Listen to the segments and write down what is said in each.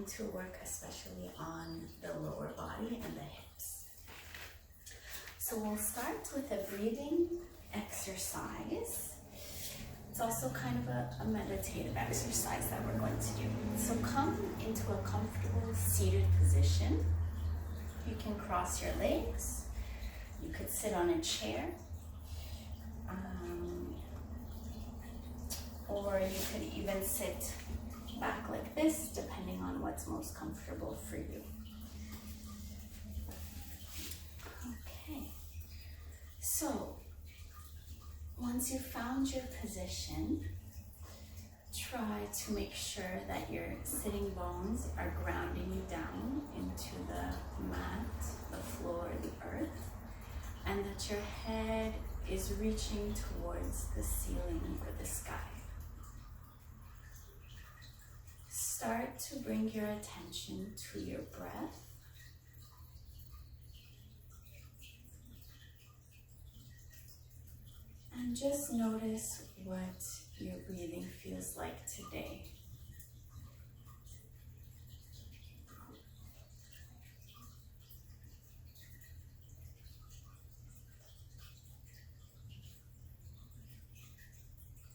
going to work especially on the lower body and the hips. So we'll start with a breathing exercise. It's also kind of a meditative exercise that we're going to do. So come into a comfortable seated position. You can cross your legs. You could sit on a chair. Or you could even sit back like this, depending on what's most comfortable for you. Okay, so once you've found your position, try to make sure that your sitting bones are grounding you down into the mat, the floor, the earth, and that your head is reaching towards the ceiling or the sky. Start to bring your attention to your breath. And just notice what your breathing feels like today.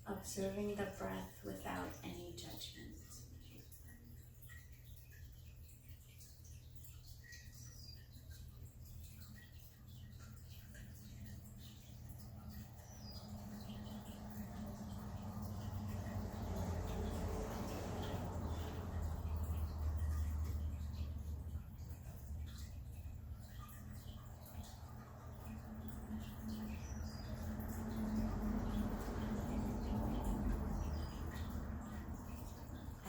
Observing the breath without any judgment.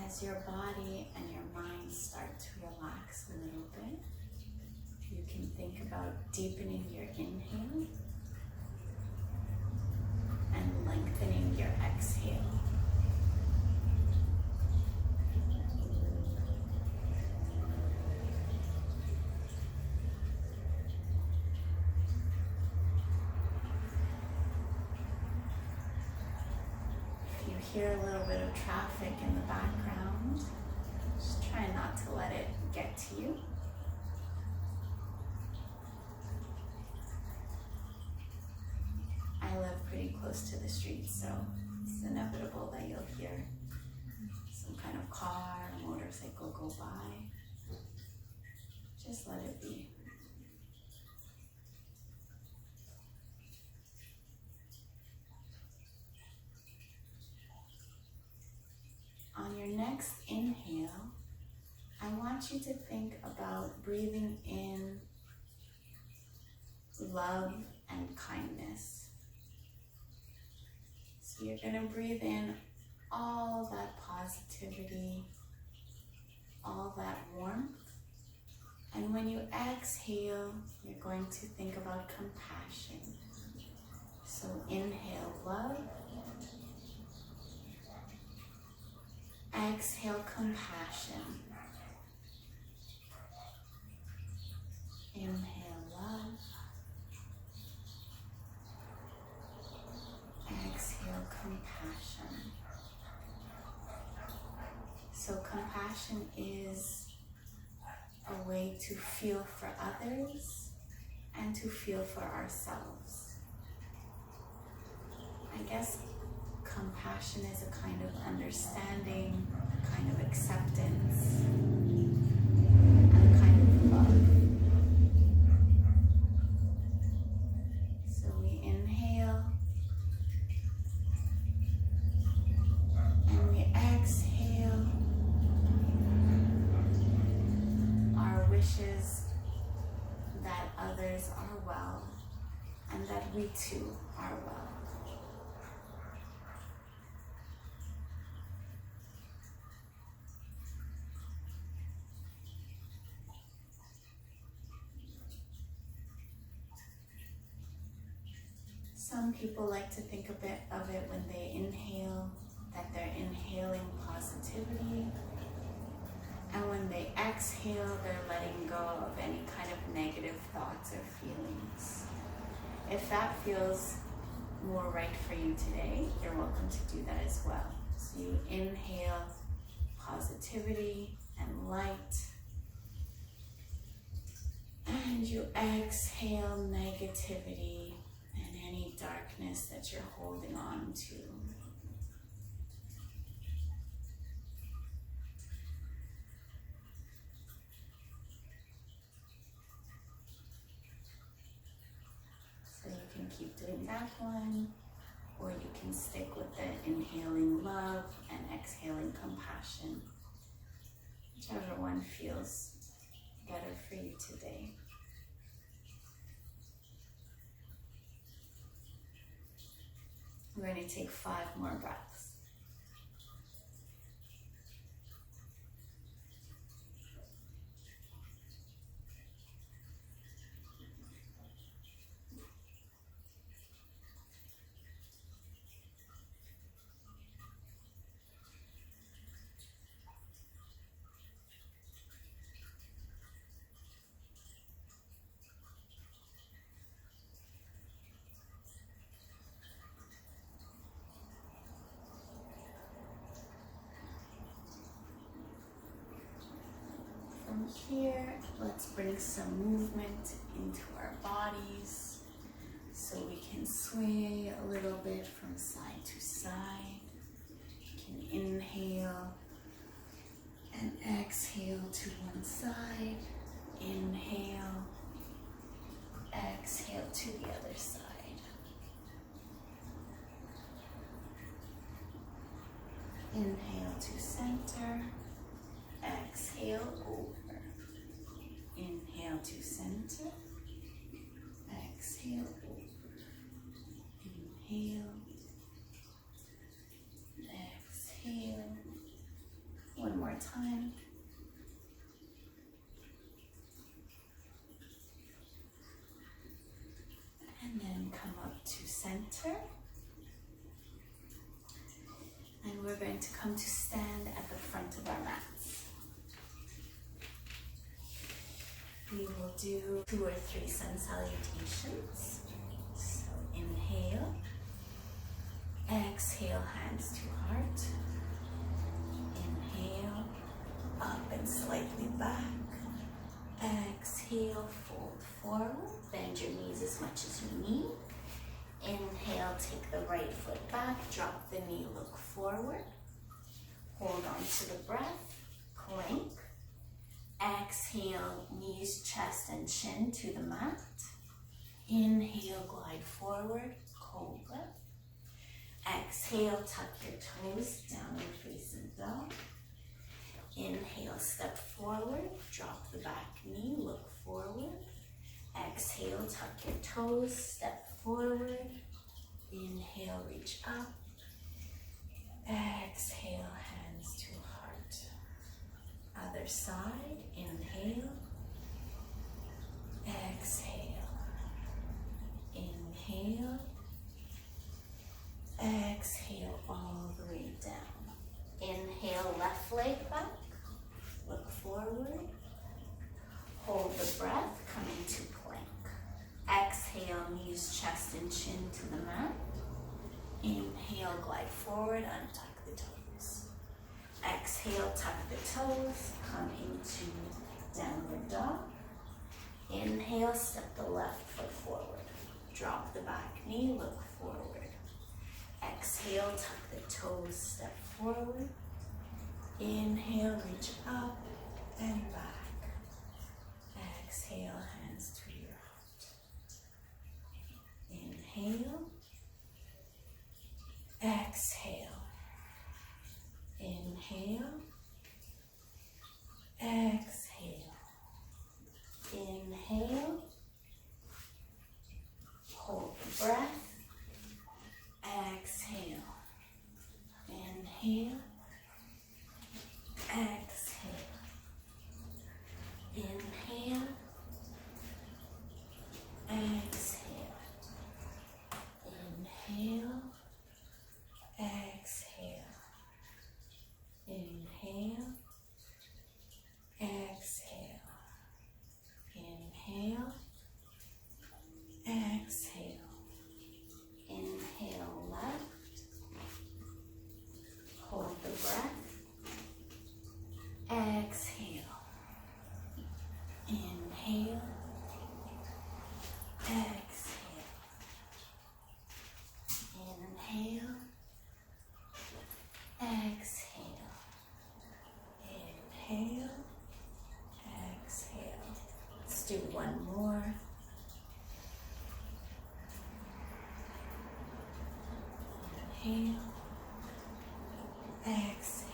As your body and your mind start to relax a little bit, you can think about deepening your inhale and lengthening your exhale. Hear a little bit of traffic in the background. Just try not to let it get to you. I live pretty close to the street, so it's inevitable that you'll hear some kind of car or motorcycle go by. Just let it be. On your next inhale, I want you to think about breathing in love and kindness. So you're going to breathe in all that positivity, all that warmth. And when you exhale, you're going to think about compassion. So inhale love. Exhale compassion. Inhale love. Exhale compassion. So compassion is a way to feel for others and to feel for ourselves. I guess compassion is a kind of understanding, a kind of acceptance, and a kind of love. So we inhale and we exhale our wishes that others are well and that we too are well. Some people like to think a bit of it when they inhale, that they're inhaling positivity. And when they exhale, they're letting go of any kind of negative thoughts or feelings. If that feels more right for you today, you're welcome to do that as well. So you inhale positivity and light, you exhale negativity and any darkness that you're holding on to. So you can keep doing that one, or you can stick with the inhaling love and exhaling compassion, whichever one feels better for you today. We're going to take 5 more breaths. From here, let's bring some movement into our bodies so we can sway a little bit from side to side. You can inhale and exhale to one side. Inhale, exhale to the other side. Inhale to center. Exhale over. Inhale to center. Exhale over. Inhale. Exhale. One more time. And then come up to center. And we're going to come to stand at the front of our mats. We will do 2 or 3 sun salutations. So inhale, exhale, hands to heart. Inhale, up and slightly back. Exhale, fold forward. Bend your knees as much as you need. Inhale, take the right foot back, drop the knee, look forward. Hold on to the breath, plank. Exhale, knees, chest, and chin to the mat. Inhale, glide forward, cobra. Exhale, tuck your toes, downward facing dog. Inhale, step forward, drop the back knee, look forward. Exhale, tuck your toes, step forward. Inhale, reach up. Exhale, hands to heart. Other side, inhale. Exhale. Inhale. Exhale all the way down. Inhale, left leg back. Look forward. Hold the breath, come into plank. Exhale, knees, chest, and chin to the mat. Inhale, glide forward, untuck the toes. Exhale, tuck the toes, come into downward dog. Inhale, step the left foot forward. Drop the back knee, look forward. Exhale, tuck the toes, step forward. Inhale, reach up and back. Exhale, hands to your heart. Inhale. Exhale. Inhale. Exhale. Inhale. Hold the breath. Exhale. Inhale. Exhale. do one more. Inhale, exhale,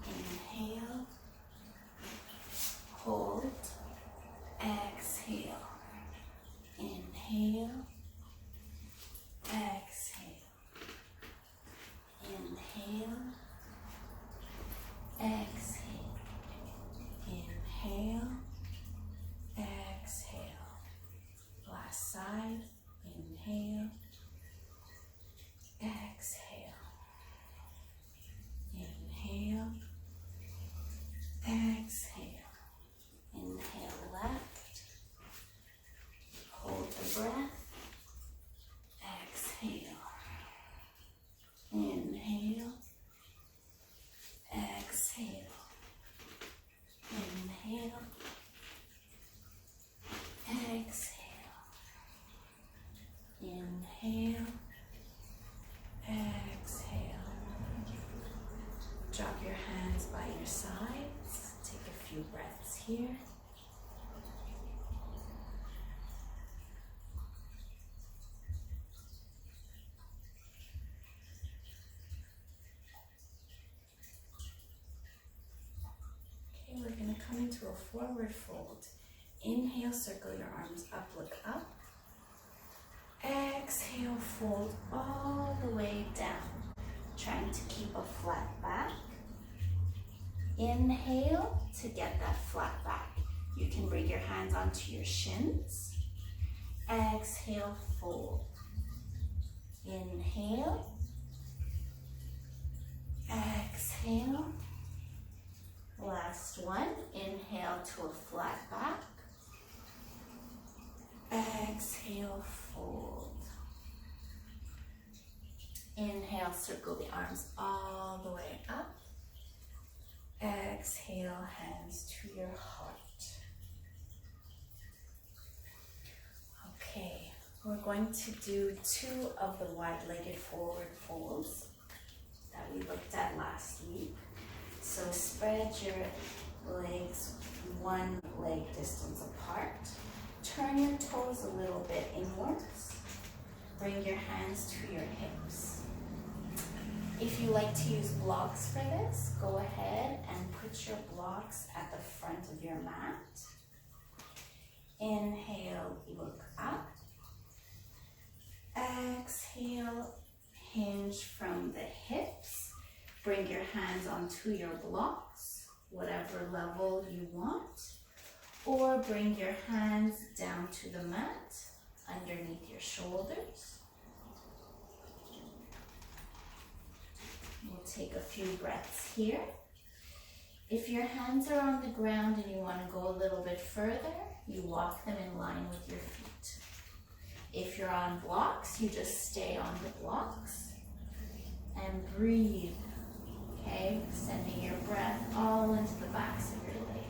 inhale, hold, exhale, inhale, exhale, inhale, exhale, inhale, exhale. Last side, inhale, exhale, inhale, exhale, inhale left, hold the breath, exhale, inhale, exhale, inhale, exhale, inhale, exhale. Drop your hands by your sides. Take a few breaths here. Okay, we're going to come into a forward fold. Inhale, circle your arms up, look up. Exhale, fold all the way down, trying to keep a flat back. Inhale to get that flat back. You can bring your hands onto your shins. Exhale, fold. Inhale. Exhale. Last one. Inhale to a flat back. Exhale, fold. Inhale, circle the arms all the way up. Exhale, hands to your heart. Okay, we're going to do 2 of the wide-legged forward folds that we looked at last week. So spread your legs 1 leg distance apart. Turn your toes a little bit inwards. Bring your hands to your hips. If you like to use blocks for this, go ahead and put your blocks at the front of your mat. Inhale, look up. Exhale, hinge from the hips. Bring your hands onto your blocks, whatever level you want. Or bring your hands down to the mat, underneath your shoulders. We'll take a few breaths here. If your hands are on the ground and you want to go a little bit further, you walk them in line with your feet. If you're on blocks, you just stay on the blocks and breathe, okay? Sending your breath all into the backs of your legs.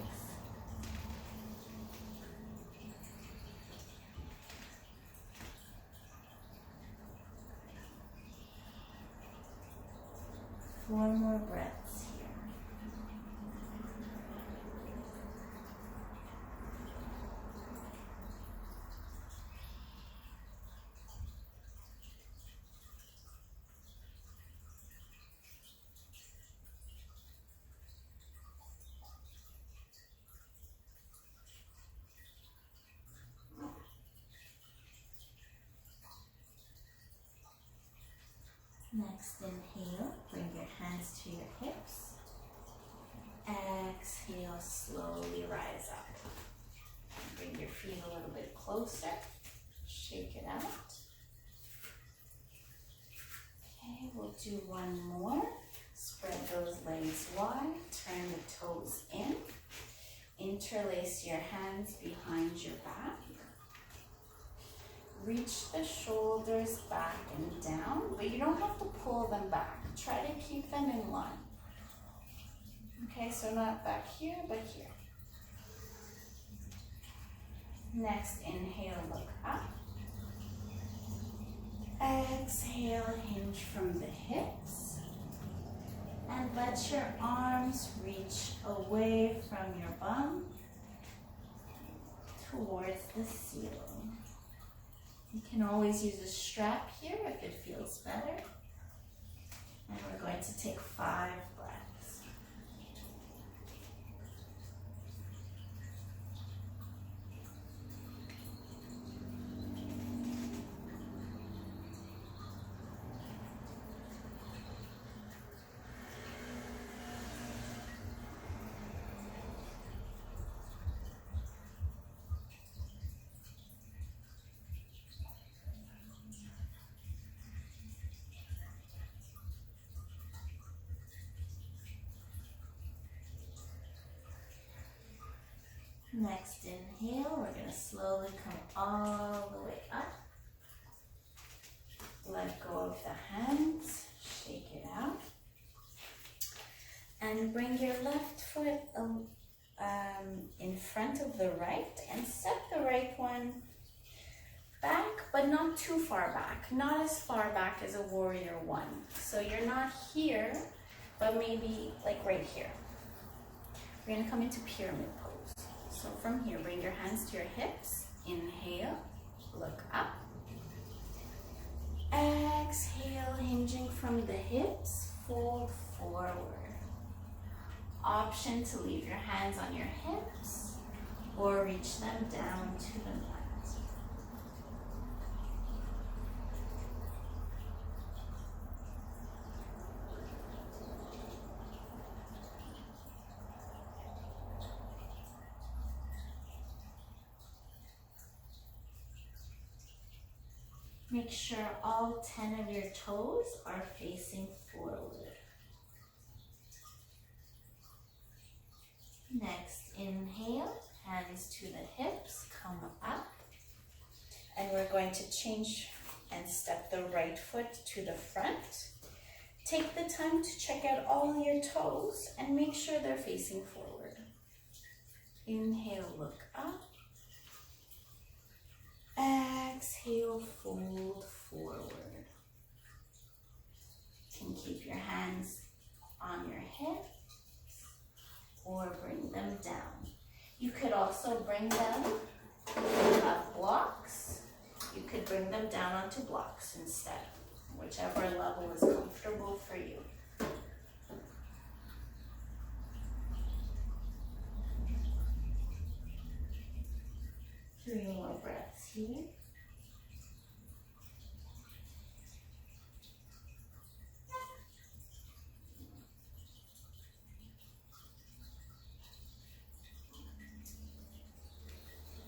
Four more breaths here. Next, inhale, bring your hands to your hips. Exhale, slowly rise up. Bring your feet a little bit closer. Shake it out. Okay, we'll do one more. Spread those legs wide. Turn the toes in. Interlace your hands behind your back. Reach the shoulders back and down, but you don't have to pull them back. Try to keep them in line. Okay, so not back here, but here. Next, inhale, look up. Exhale, hinge from the hips. And let your arms reach away from your bum. towards the ceiling. You can always use a strap here if it feels better. And we're going to take 5 breaths. Next inhale, we're going to slowly come all the way up. Let go of the hands, shake it out. And bring your left foot in front of the right and step the right one back, but not too far back. Not as far back as a warrior one. So you're not here, but maybe like right here. We're going to come into pyramid pose. So from here, bring your hands to your hips. Inhale, look up. Exhale, hinging from the hips, fold forward. Option to leave your hands on your hips or reach them down to the mat. Make sure all 10 of your toes are facing forward. Next, inhale, hands to the hips, come up. And we're going to change and step the right foot to the front. Take the time to check out all your toes and make sure they're facing forward. Inhale, look up. Exhale, fold forward. You can keep your hands on your hips or bring them down. You could also bring them, if you have blocks, you could bring them down onto blocks instead, whichever level is comfortable for you. 3 more breaths here.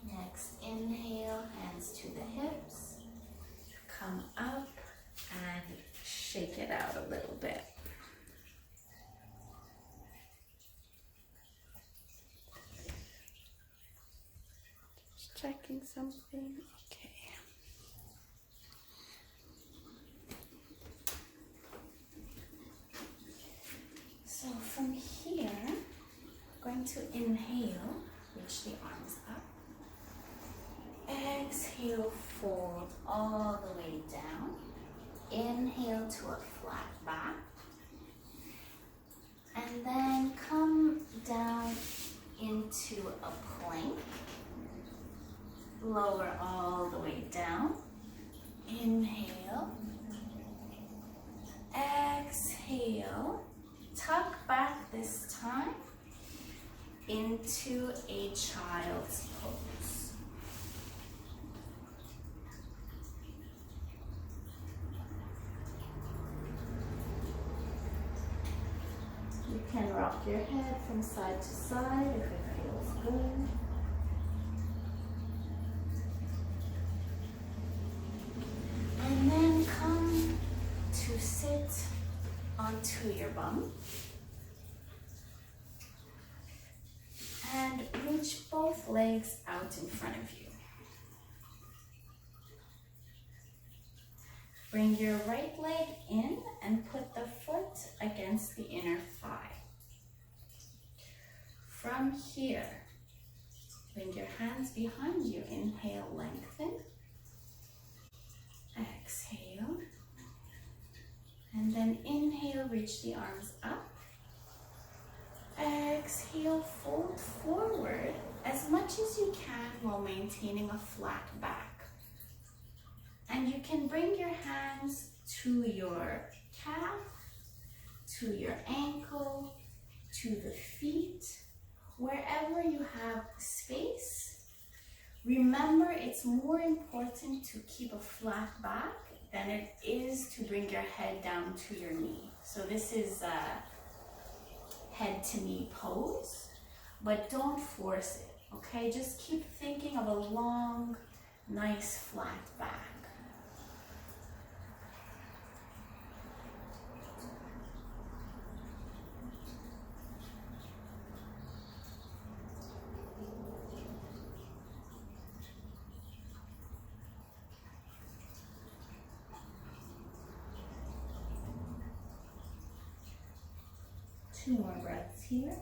Next, inhale, hands to the hips. Come up and shake it out a little bit. Checking something. Okay. So from here, we're going to inhale, reach the arms up. Exhale, fold all the way down. Inhale to a flat back. And then come down into a plank. Lower all the way down. Inhale. Exhale. Tuck back this time into a child's pose. You can rock your head from side to side if it feels good. And then come to sit onto your bum. And reach both legs out in front of you. Bring your right leg in and put the foot against the inner thigh. From here, bring your hands behind you. Inhale, lengthen. Exhale. And then inhale, reach the arms up. Exhale, fold forward as much as you can while maintaining a flat back. And you can bring your hands to your calf, to your ankle, to the feet, wherever you have space. Remember, it's more important to keep a flat back than it is to bring your head down to your knee. So this is head to knee pose, but don't force it, okay? Just keep thinking of a long, nice flat back. Two more breaths here.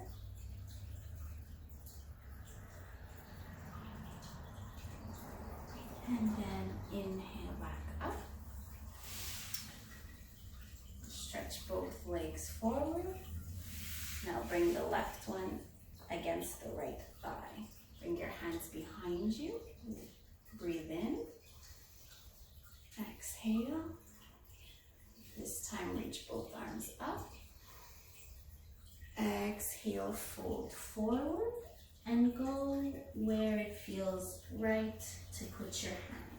And then inhale back up. Stretch both legs forward. Now bring the left one against the right thigh. Bring your hands behind you. Breathe in. Exhale. This time reach both arms up. Exhale, fold forward and go where it feels right to put your hands.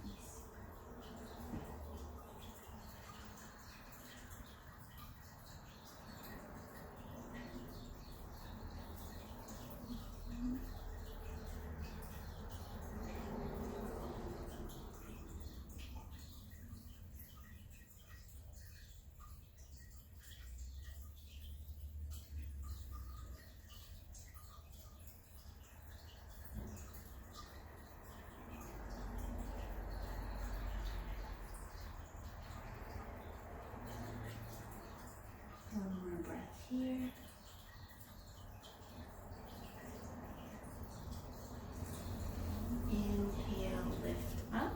One more breath here. Inhale, lift up.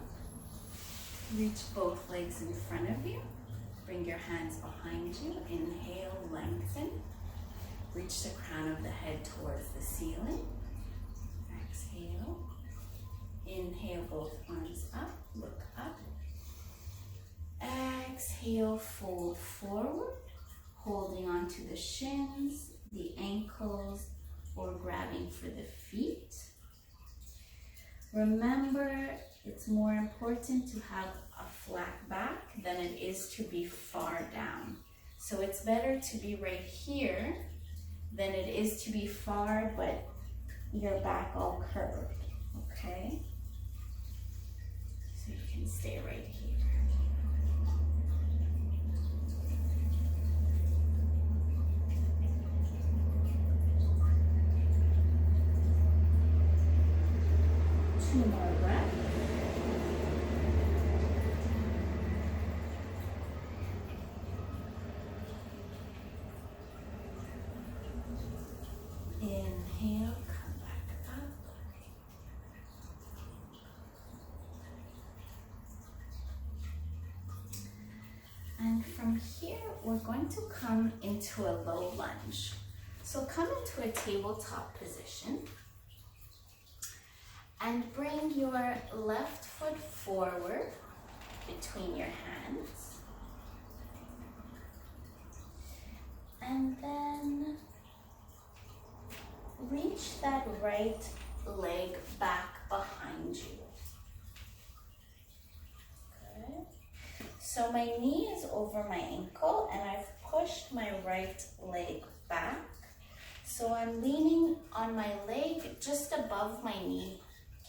Reach both legs in front of you. Bring your hands behind you. Inhale, lengthen. Reach the crown of the head towards the ceiling. Exhale. Inhale, both arms up. Look up. Exhale, fold forward. Holding onto the shins, the ankles, or grabbing for the feet. Remember, it's more important to have a flat back than it is to be far down. So it's better to be right here than it is to be far, but your back all curved, okay? So you can stay right here. Two more breaths. Inhale, come back up. And from here, we're going to come into a low lunge. So come into a tabletop position. And bring your left foot forward between your hands. And then reach that right leg back behind you. Good. So my knee is over my ankle and I've pushed my right leg back. So I'm leaning on my leg just above my knee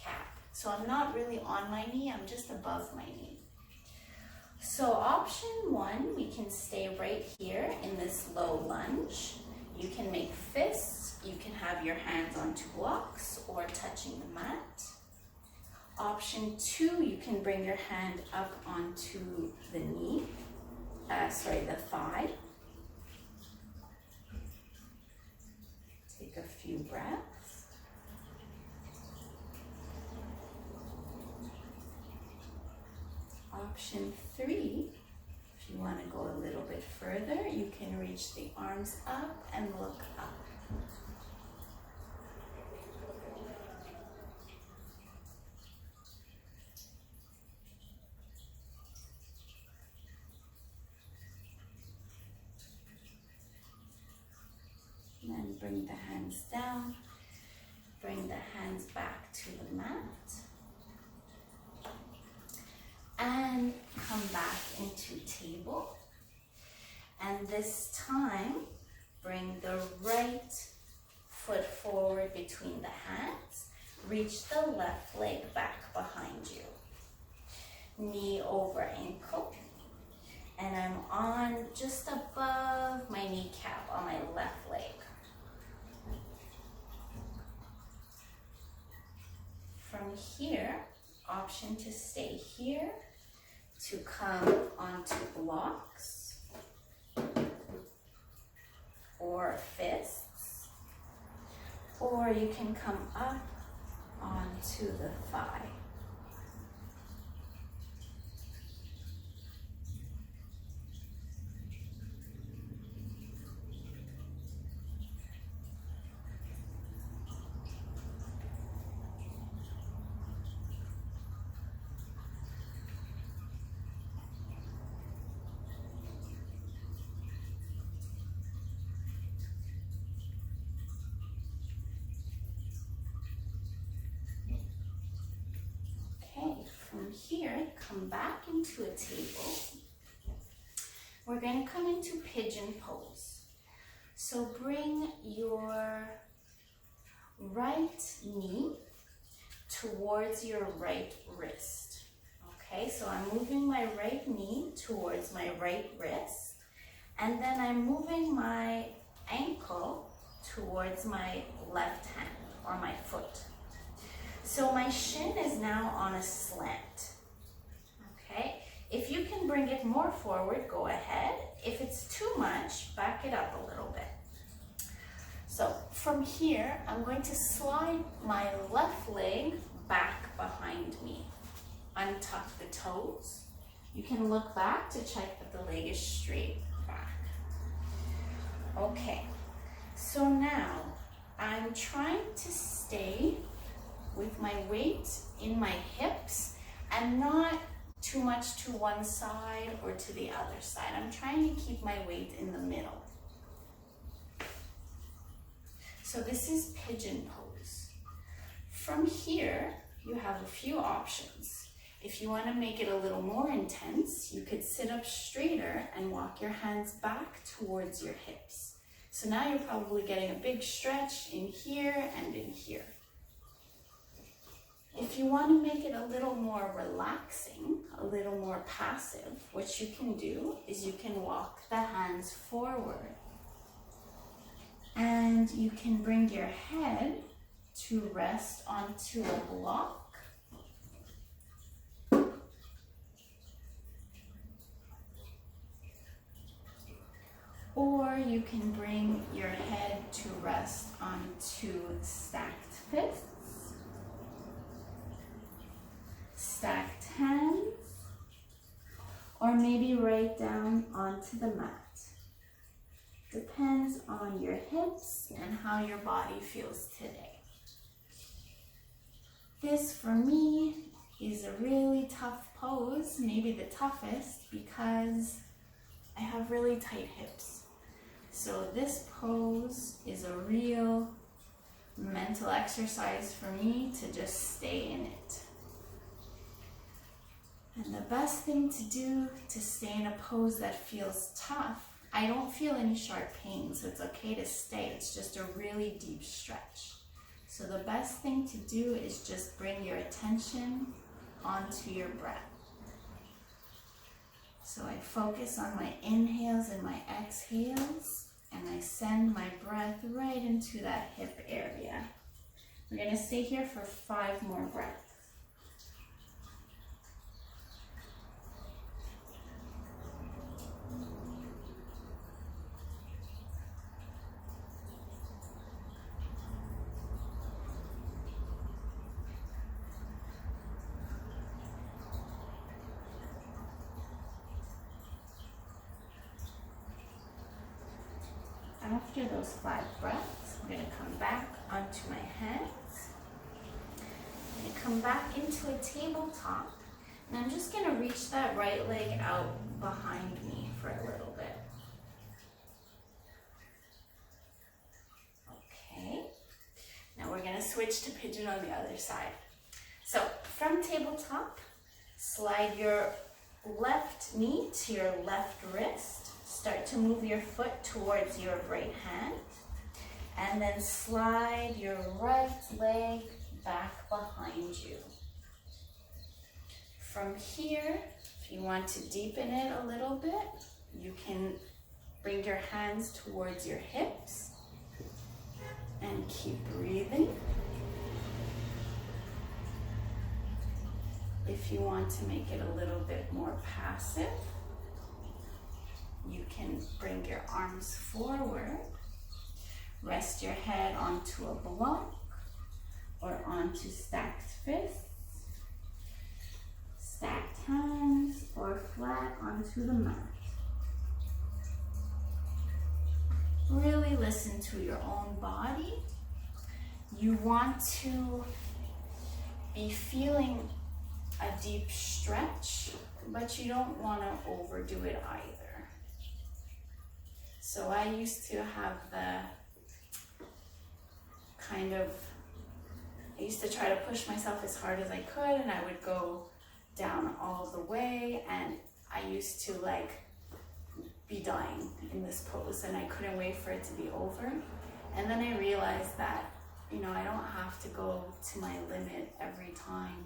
cap. So I'm not really on my knee, I'm just above my knee. So option one, we can stay right here in this low lunge. You can make fists, you can have your hands onto blocks or touching the mat. Option two, you can bring your hand up onto the knee, the thigh. Take a few breaths. Option three, if you want to go a little bit further, you can reach the arms up and look up. and bring the hands down. Bring the hands back to the mat. And come back into table. And this time, bring the right foot forward between the hands. Reach the left leg back behind you. Knee over ankle. And I'm on just above my kneecap on my left leg. From here, option to stay here, to come onto blocks or fists, or you can come up onto the thigh. From here, come back into a table. We're going to come into pigeon pose. So bring your right knee towards your right wrist. Okay, so I'm moving my right knee towards my right wrist, and then I'm moving my ankle towards my left hand or my foot. So my shin is now on a slant, okay? If you can bring it more forward, go ahead. If it's too much, back it up a little bit. So from here, I'm going to slide my left leg back behind me. Untuck the toes. You can look back to check that the leg is straight back. Okay, so now I'm trying to stay with my weight in my hips and not too much to one side or to the other side. I'm trying to keep my weight in the middle. So this is pigeon pose. From here, you have a few options. If you want to make it a little more intense, you could sit up straighter and walk your hands back towards your hips. So now you're probably getting a big stretch in here and in here. If you want to make it a little more relaxing, a little more passive, what you can do is you can walk the hands forward. And you can bring your head to rest onto a block. Or you can bring your head to rest onto stacked fists. Stacked hands, or maybe right down onto the mat. Depends on your hips and how your body feels today. This for me is a really tough pose, maybe the toughest, because I have really tight hips. So this pose is a real mental exercise for me to just stay in it. And the best thing to do to stay in a pose that feels tough, I don't feel any sharp pain, so it's okay to stay. It's just a really deep stretch. So the best thing to do is just bring your attention onto your breath. So I focus on my inhales and my exhales, and I send my breath right into that hip area. We're going to stay here for 5 more breaths. After those 5 breaths, I'm going to come back onto my hands. I'm going to come back into a tabletop, and I'm just going to reach that right leg out behind me for a little bit. switch to pigeon on the other side. So from tabletop, slide your left knee to your left wrist. Start to move your foot towards your right hand. And then slide your right leg back behind you. From here, if you want to deepen it a little bit, you can bring your hands towards your hips and keep breathing. If you want to make it a little bit more passive, you can bring your arms forward, rest your head onto a block or onto stacked fists, stacked hands, or flat onto the mat. Really listen to your own body. You want to be feeling a deep stretch, but you don't want to overdo it either. So I used to have I used to try to push myself as hard as I could, and I would go down all the way, and I used to be dying in this pose, and I couldn't wait for it to be over. And then I realized that, I don't have to go to my limit every time,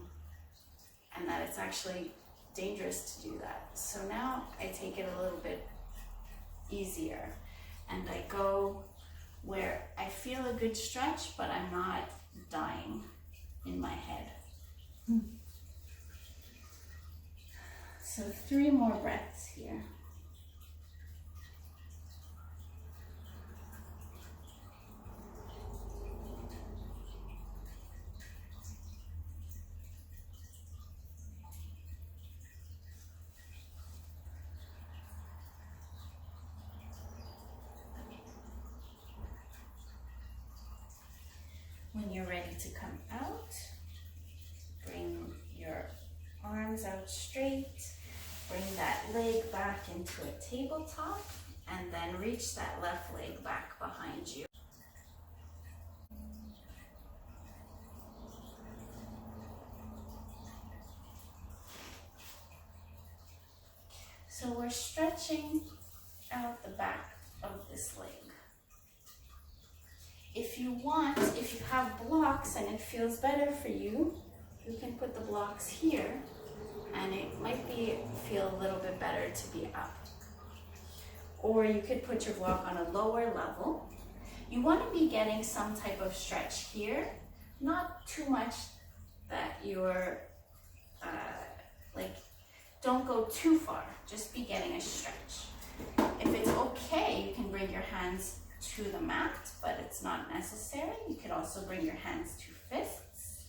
and that it's actually dangerous to do that. So now I take it a little bit easier, and I go where I feel a good stretch, but I'm not dying in my head. So 3 more breaths here. When you're ready to come out, bring your arms out straight, bring that leg back into a tabletop, and then reach that left leg back behind you. So we're stretching out the back of this leg. If you have blocks and it feels better for you, you can put the blocks here, and it might feel a little bit better to be up. Or you could put your block on a lower level. You want to be getting some type of stretch here, not too much that you're don't go too far, just be getting a stretch. If it's okay, you can bring your hands to the mat, but it's not necessary. You could also bring your hands to fists.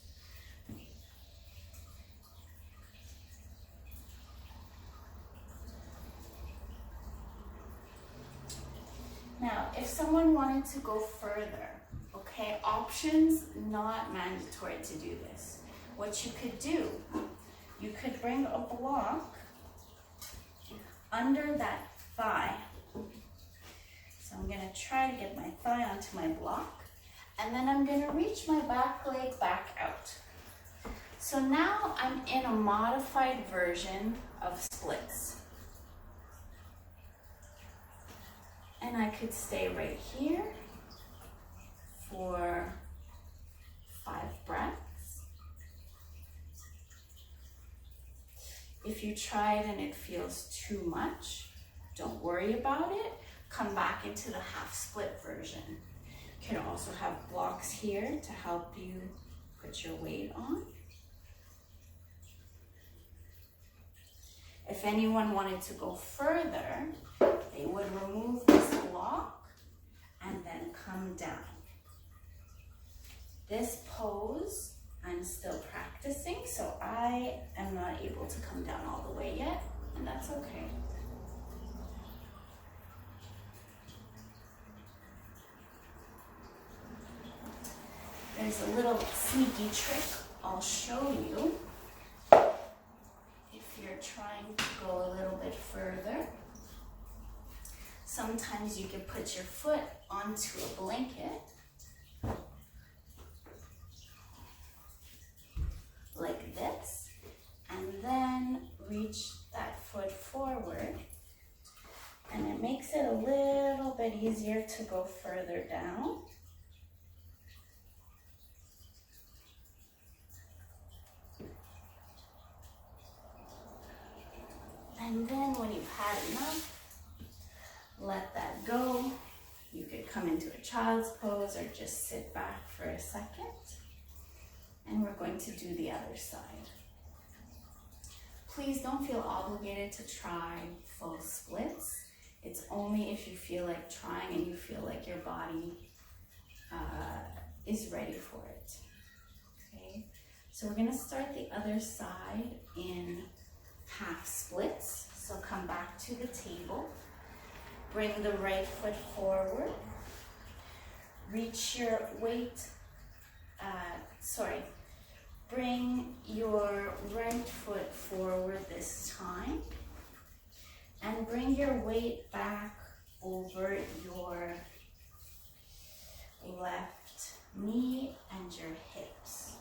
Now, if someone wanted to go further, okay, options, not mandatory to do this. What you could do, you could bring a block under that thigh. So I'm gonna try to get my thigh onto my block, and then I'm gonna reach my back leg back out. So now I'm in a modified version of splits. And I could stay right here for 5 breaths. If you tried and it feels too much, don't worry about it. Come back into the half split version. You can also have blocks here to help you put your weight on. If anyone wanted to go further, they would remove this block and then come down. This pose, I'm still practicing, so I am not able to come down all the way yet, and that's okay. There's a little sneaky trick I'll show you if you're trying to go a little bit further. Sometimes you can put your foot onto a blanket little bit easier to go further down. And then when you've had enough, let that go. You could come into a child's pose or just sit back for a second. And we're going to do the other side. Please don't feel obligated to try full splits. It's only if you feel like trying and you feel like your body is ready for it. Okay, so we're gonna start the other side in half splits. So come back to the table. Bring the right foot forward. Reach your weight, bring your right foot forward this time. And bring your weight back over your left knee and your hips.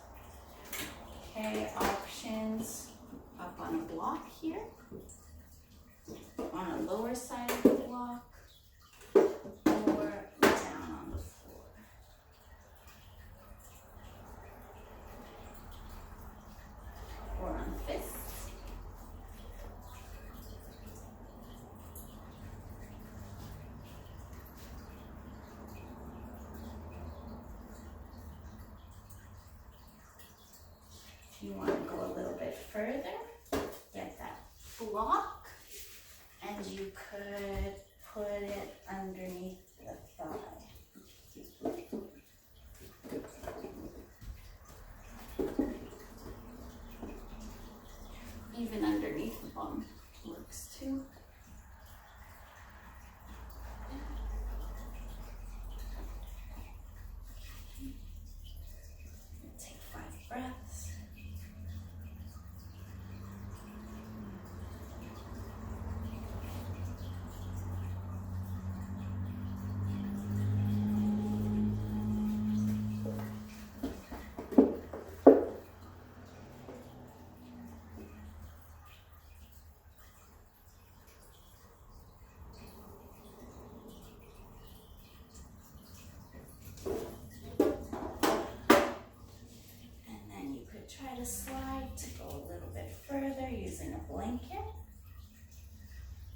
Okay, options up on a block here, on a lower side of the block, or down on the floor. Or on fists. If you want to go a little bit further, get that block, and you could put it underneath the thigh. Even underneath the bum works too. Take 5 breaths. Try to slide to go a little bit further using a blanket.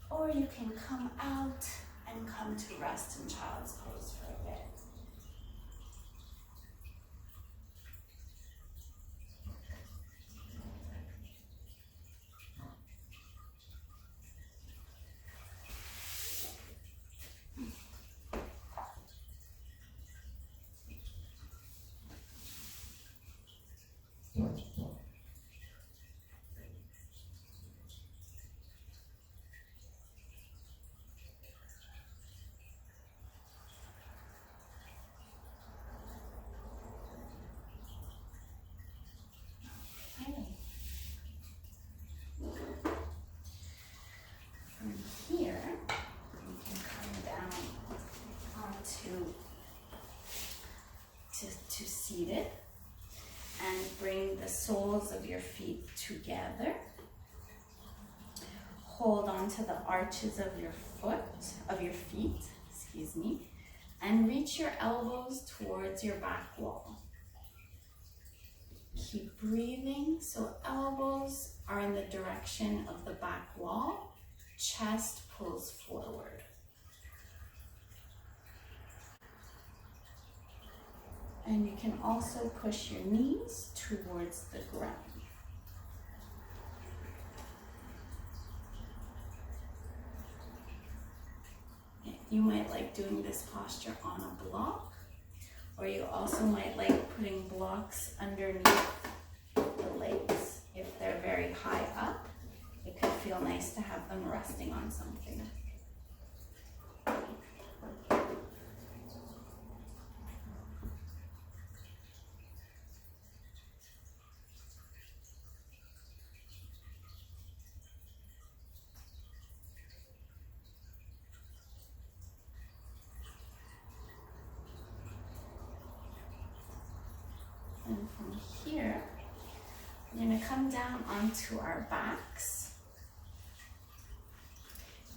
Or you can come out and come to rest in child's pose for a bit. Seated, and bring the soles of your feet together. Hold on to the arches of your feet, and reach your elbows towards your back wall. Keep breathing, so elbows are in the direction of the back wall, chest pulls forward. And you can also push your knees towards the ground. You might like doing this posture on a block, or you also might like putting blocks underneath the legs. If they're very high up, it could feel nice to have them resting on something. And from here, we're going to come down onto our backs.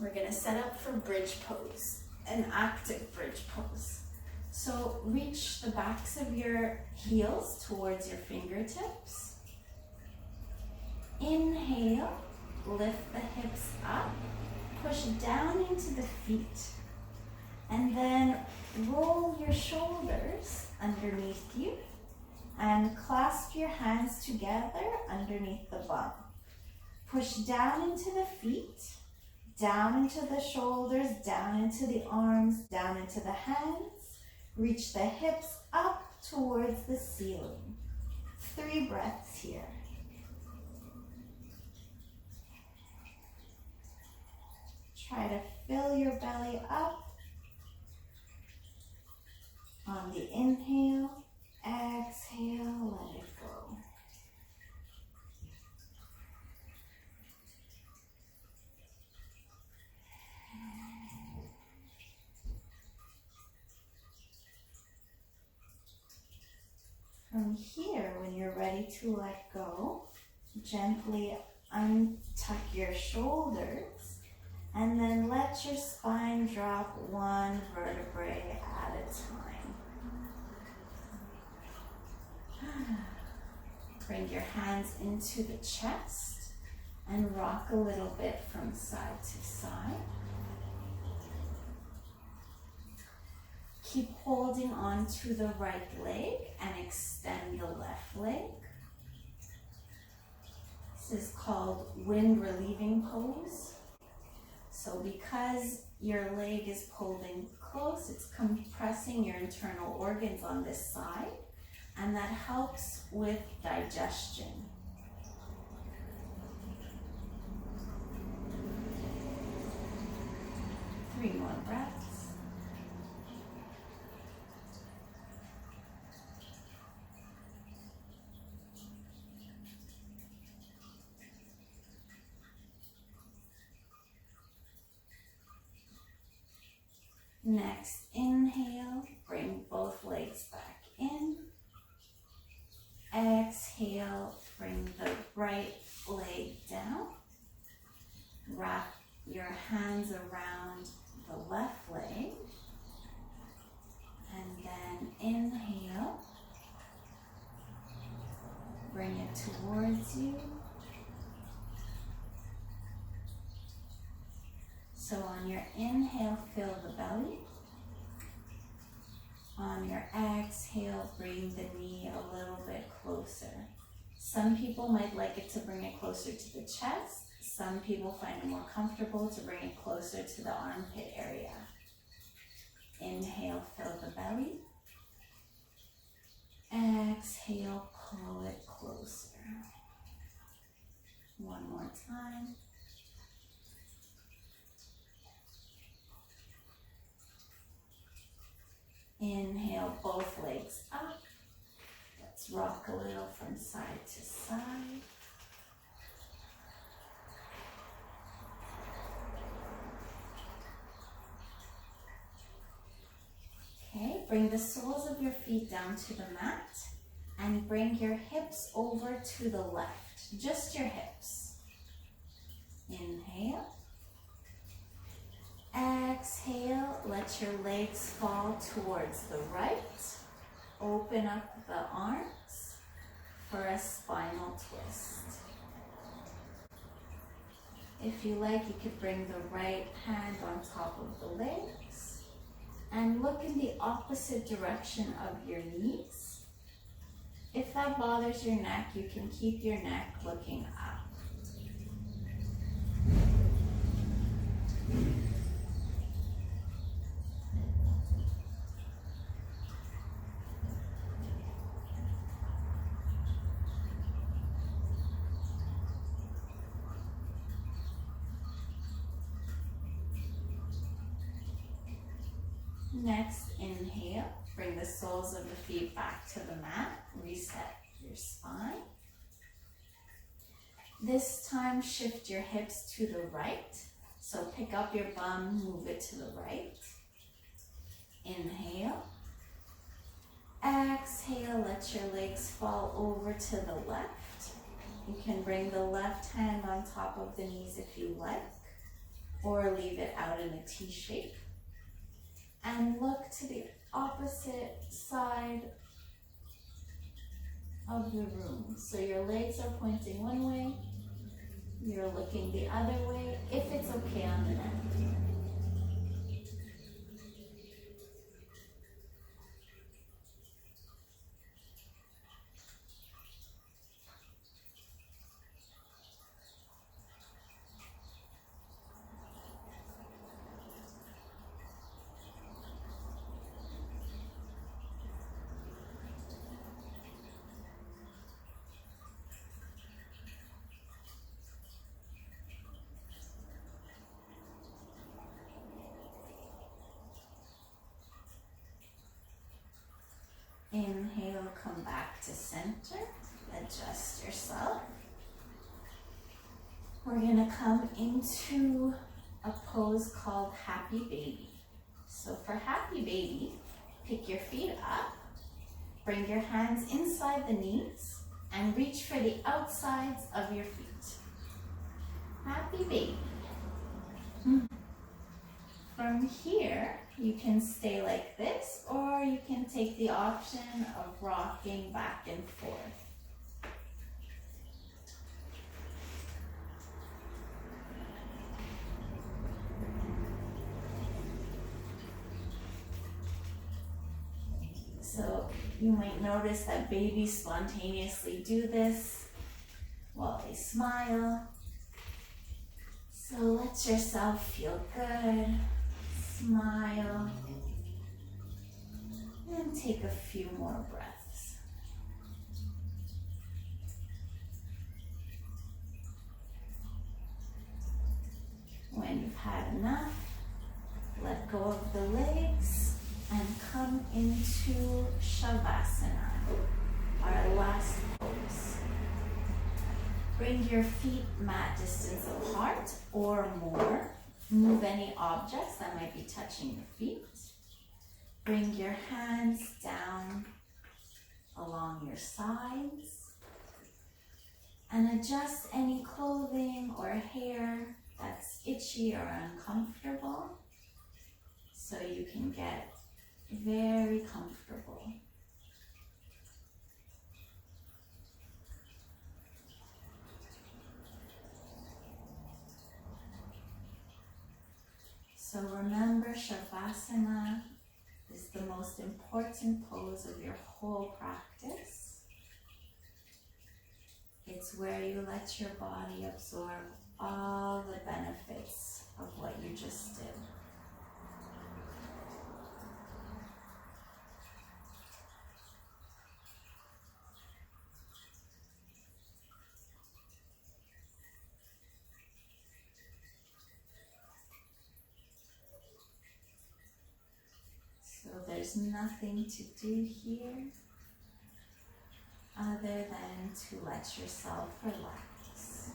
We're gonna set up for bridge pose, an active bridge pose. So reach the backs of your heels towards your fingertips. Inhale, lift the hips up, push down into the feet, and then roll your shoulders underneath you and clasp your hands together underneath the bum. Push down into the feet, down into the shoulders, down into the arms, down into the hands. Reach the hips up towards the ceiling. 3 breaths here. Try to fill your belly up. On the inhale, exhale, let it go. From here, when you're ready to let go, gently untuck your shoulders and then let your spine drop 1 vertebrae at a time. Bring your hands into the chest and rock a little bit from side to side. Keep holding on to the right leg and extend the left leg. This is called wind relieving pose. So because your leg is pulled in close, it's compressing your internal organs on this side, and that helps with digestion. Three more breaths. Next, inhale, bring both legs back in. Exhale, bring the right leg down. Wrap your hands around the left leg. And then inhale, bring it towards you. So on your inhale, fill the belly. On your exhale, bring the knee a little bit closer. Some people might like it to bring it closer to the chest. Some people find it more comfortable to bring it closer to the armpit area. Inhale, fill the belly. Exhale, pull it closer. One more time. Inhale, both legs up. Let's rock a little from side to side. Okay, bring the soles of your feet down to the mat and bring your hips over to the left, just your hips. Inhale. Exhale, let your legs fall towards the right. Open up the arms for a spinal twist. If you like, you could bring the right hand on top of the legs and look in the opposite direction of your knees. If that bothers your neck, you can keep your neck looking up. Next, inhale, bring the soles of the feet back to the mat, reset your spine. This time, shift your hips to the right. So pick up your bum, move it to the right. Inhale. Exhale, let your legs fall over to the left. You can bring the left hand on top of the knees if you like. or leave it out in a T shape. And look to the opposite side of the room. So your legs are pointing one way, you're looking the other way, if it's okay on the neck. Inhale, come back to center, adjust yourself. We're gonna come into a pose called Happy Baby. So for Happy Baby, pick your feet up, bring your hands inside the knees, and reach for the outsides of your feet. Happy Baby. From here, you can stay like this, or you can take the option of rocking back and forth. So you might notice that babies spontaneously do this while they smile. So let yourself feel good. Smile, and take a few more breaths. When you've had enough, let go of the legs and come into Shavasana, our last pose. Bring your feet mat distance apart or more. Move any objects that might be touching your feet. Bring your hands down along your sides and adjust any clothing or hair that's itchy or uncomfortable so you can get very comfortable. So remember, Shavasana is the most important pose of your whole practice. It's where you let your body absorb all the benefits of what you just did. So there's nothing to do here other than to let yourself relax.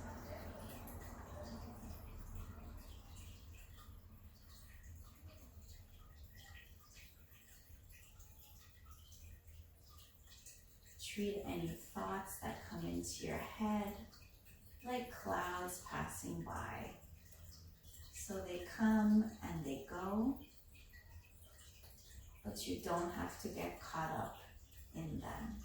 Treat any thoughts that come into your head like clouds passing by. So they come and they go, but you don't have to get caught up in them.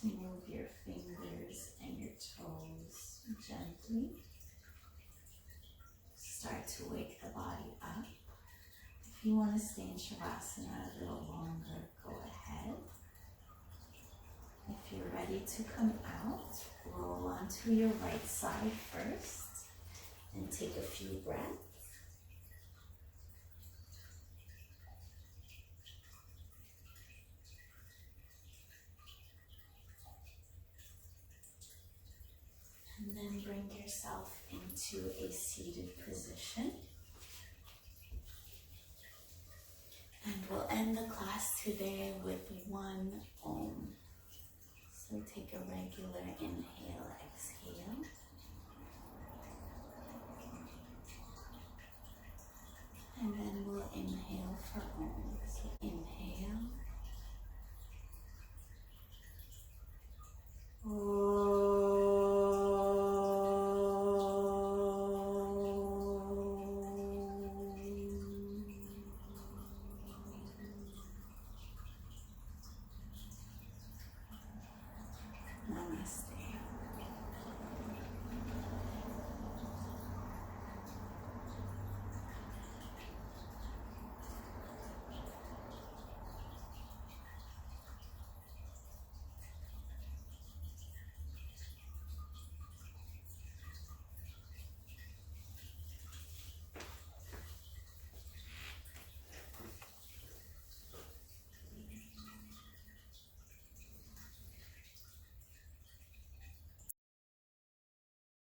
to move your fingers and your toes gently. Start to wake the body up. If you want to stay in Shavasana a little longer, go ahead. If you're ready to come out, roll onto your right side first and take a few breaths. And then bring yourself into a seated position. And we'll end the class today with one Om. So take a regular inhale, exhale. And then we'll inhale for Om. So inhale.